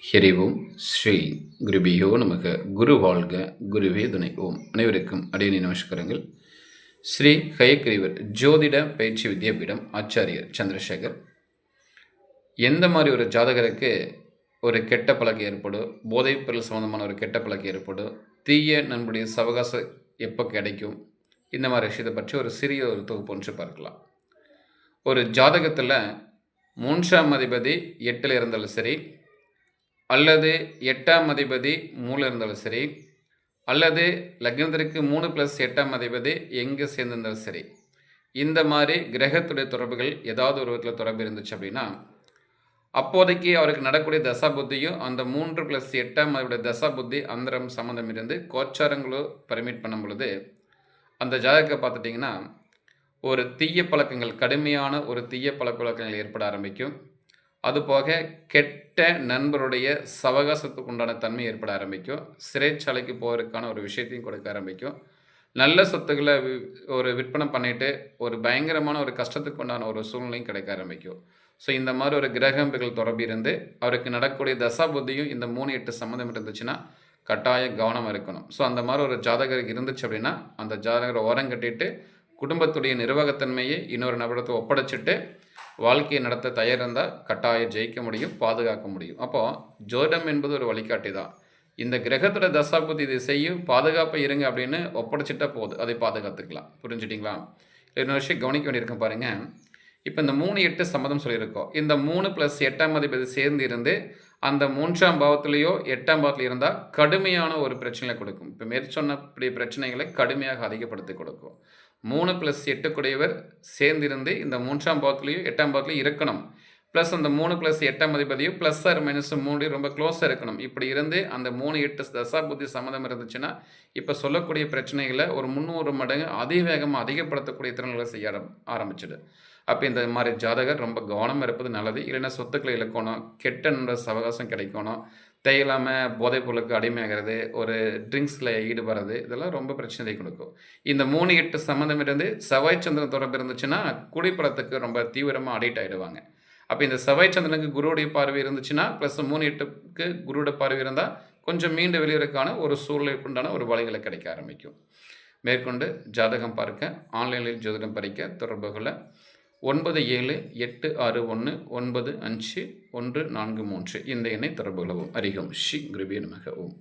ஹரிவோம் ஸ்ரீ குருபியோ நமக. குரு வாழ்க, குருவே துணை. ஓம். அனைவருக்கும் அடியணி நமஸ்காரங்கள். ஸ்ரீ ஹயக்ரீவர் ஜோதிட பயிற்சி வித்யாபீடம் ஆச்சாரியர் சந்திரசேகர். எந்த மாதிரி ஒரு ஜாதகருக்கு ஒரு கெட்ட பழக்கம் ஏற்படும், போதைப் பொருள் சம்மந்தமான ஒரு கெட்ட பழக்கம் ஏற்படும், தீய நண்புடைய சவகாசம் எப்போ கிடைக்கும், இந்த மாதிரி விஷயத்தை பற்றி ஒரு சிறிய ஒரு தொகுப்பு ஒன்று பார்க்கலாம். ஒரு ஜாதகத்தில் 3ஆம் அதிபதி 8ல் இருந்தாலும் சரி, அல்லது 8ஆம் அதிபதி 3ல் இருந்தாலும் சரி, அல்லது லக்னத்திற்கு 3+8ஆம் அதிபதி எங்கே சேர்ந்திருந்தாலும் சரி, இந்த மாதிரி கிரகத்துடைய தொடர்புகள் ஏதாவது ஒரு விதத்தில் தொடர்பு இருந்துச்சு அப்படின்னா, அப்போதைக்கு அவருக்கு நடக்கூடிய தசா புத்தியும் அந்த 3+8ஆம் அதிபதி தசா புத்தி அந்தரம் சம்மந்தம் இருந்து கோச்சாரங்களோ பர்மிட் பண்ணும் பொழுது, அந்த ஜாதகத்தை பார்த்துட்டிங்கன்னா ஒரு தீய பழக்கங்கள், கடுமையான ஒரு தீய பழக்க வழக்கங்கள் ஏற்பட ஆரம்பிக்கும். அதுபோக கெட்ட நண்பருடைய சவகாசத்துக்கு உண்டான தன்மை ஏற்பட ஆரம்பிக்கும். சிறைச்சாலைக்கு போவதற்கான ஒரு விஷயத்தையும் கொடுக்க ஆரம்பிக்கும். நல்ல சொத்துக்களை ஒரு விற்பனை பண்ணிவிட்டு ஒரு பயங்கரமான ஒரு கஷ்டத்துக்கு உண்டான ஒரு சூழ்நிலையும் கிடைக்க ஆரம்பிக்கும். ஸோ இந்த மாதிரி ஒரு கிரகங்கள் தொடர்பு இருந்து அவருக்கு நடக்கக்கூடிய தசா புத்தியும் இந்த 3-8 சம்மந்தம் இருந்துச்சுன்னா கட்டாய கவனமாக இருக்கணும். ஸோ அந்த மாதிரி ஒரு ஜாதகர் இருந்துச்சு அப்படின்னா அந்த ஜாதகரை ஓரம் கட்டிட்டு குடும்பத்துடைய நிர்வாகத்தன்மையை இன்னொரு நபரத்தை ஒப்படைச்சிட்டு வாழ்க்கையை நடத்த தயார் இருந்தால் கட்டாயம் ஜெயிக்க முடியும், பாதுகாக்க முடியும். அப்போது ஜோதிடம் என்பது ஒரு வழிகாட்டி தான். இந்த கிரகத்தோட தசாபுத்தி இதை செய்யும், பாதுகாப்பாக இருங்க அப்படின்னு ஒப்படைச்சிட்டா போதும், அதை பாதுகாத்துக்கலாம். புரிஞ்சுட்டிங்களா? இன்னொரு விஷயம் கவனிக்க வேண்டியிருக்கும் பாருங்கள். இப்போ இந்த 3-8 சம்மதம் சொல்லியிருக்கோம். இந்த 3+8ஆம் அதிபதி சேர்ந்து இருந்து அந்த 3ஆம் பாவத்திலேயோ 8ஆம் பாவத்தில் இருந்தால் கடுமையான ஒரு பிரச்சனைகளை கொடுக்கும். இப்போ மேற்சொன்னப்படிய பிரச்சனைகளை கடுமையாக அதிகப்படுத்தி கொடுக்கும். 3+8 கூடியவர் சேர்ந்திருந்து இந்த 3ஆம் பாவத்திலையும் 8ஆம் பாவத்திலையும் இருக்கணும். ப்ளஸ் அந்த 3+8ஆம் அதிபதியும் +-3 ரொம்ப க்ளோஸாக இருக்கணும். இப்படி இருந்து அந்த 3-8 தசா புத்தி சம்மந்தம் இருந்துச்சுன்னா இப்போ சொல்லக்கூடிய பிரச்சனைகளை ஒரு 300 மடங்கு அதிவேகமாக அதிகப்படுத்தக்கூடிய திறன்களை செய்ய ஆரம்பிச்சிடு. அப்போ இந்த மாதிரி ஜாதகர் ரொம்ப கவனமாக இருப்பது நல்லது. இல்லைன்னா சொத்துக்களை இழக்கணும், கெட்ட நண்பர் சவகாசம் கிடைக்கணும், தேவையில்லாமல் போதைப் பொருளுக்கு அடிமையாகிறது, ஒரு ட்ரிங்க்ஸில் ஈடுபடுறது, இதெல்லாம் ரொம்ப பிரச்சனை கொடுக்கும். இந்த 3-8 சம்மந்தம் இருந்து செவ்வாய் சந்திரன் தொடர்பு இருந்துச்சுன்னா குடிப்பழத்துக்கு ரொம்ப தீவிரமாக அடிக்ட் ஆகிடுவாங்க. அப்போ இந்த செவ்வாய் சந்திரனுக்கு குருவுடைய பார்வை இருந்துச்சுன்னா ப்ளஸ் 3-8க்கு குருவோட பார்வை இருந்தால் கொஞ்சம் மீண்டு வெளியேறதுக்கான ஒரு சூழ்நிலைக்கு உண்டான ஒரு வழிகளை கிடைக்க ஆரம்பிக்கும். மேற்கொண்டு ஜாதகம் பார்க்க ஆன்லைனில் ஜோதிடம் படிக்க தொடர்புகளை 9786195143 இந்த எண்ணை தொடர்பு கொள்ளவும். ஹரி ஓம். ஸ்ரீ குருவே நமக. ஓம்.